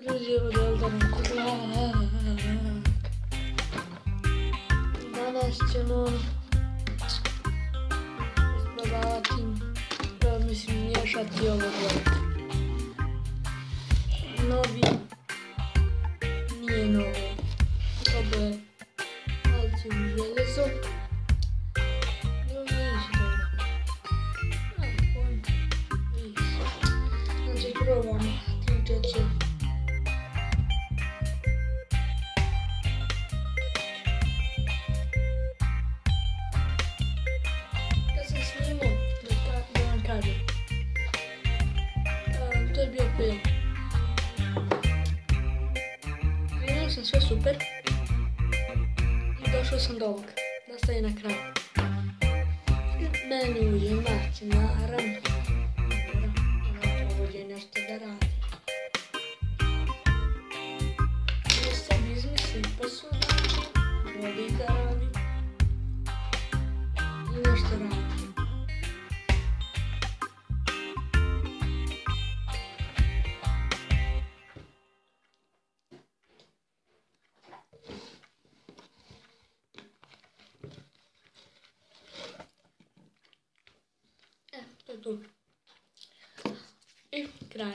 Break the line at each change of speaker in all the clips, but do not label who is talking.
Ljudi, ovdje danas ćemo isprobavati, mislim, miješati ovo gore. Novi, nije novo, ovo je kalcijum željezo. Znači probamo 3-4. Kad sam snimao, da vam kažem, to je bio film. Krenuo sam sve super i došao sam do ovoga, da staje na kraju. Meni uđe Marci, naravno. Nešto da radi. I sebi izmislim posao način, voli da radi i nešto radi. To je to. I kraj.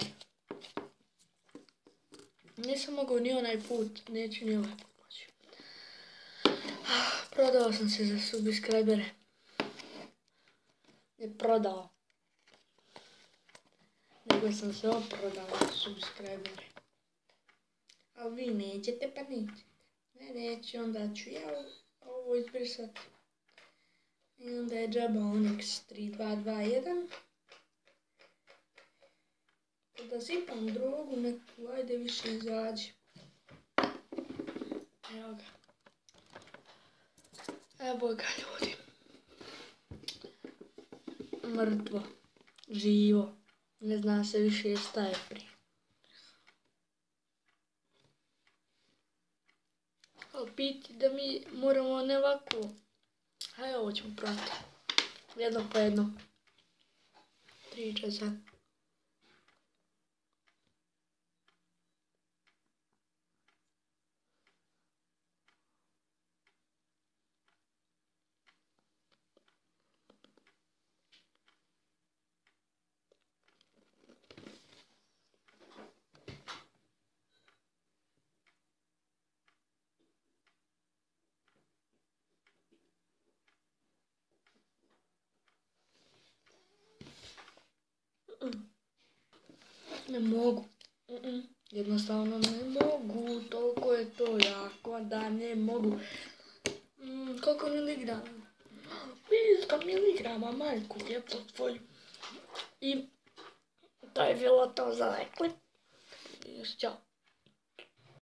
Nisam mogao ni onaj put, neću ni ovaj put moći. Prodao sam se za subscribere. Ne prodao. Nego sam se oprodao za subscribere. A vi nećete pa nećete. Ne, neće, onda ću ja ovo izbrisati. I onda je džaba Onyx 3221. Da sipam drogu neku, ajde više izađi. Evo ga. Evo ga ljudi. Mrtvo. Živo. Ne zna se više šta je prije. Ali piti da mi moramo ne ovako. Hajde ovo ćemo probati. Jedno po jedno. 3 časa. Ne mogu. Jednostavno ne mogu. Toliko je to jako da ne mogu. Koliko miligrama? 500 miligrama, majku, jebto tvoju. I to je bilo to za rekli. I još ćao.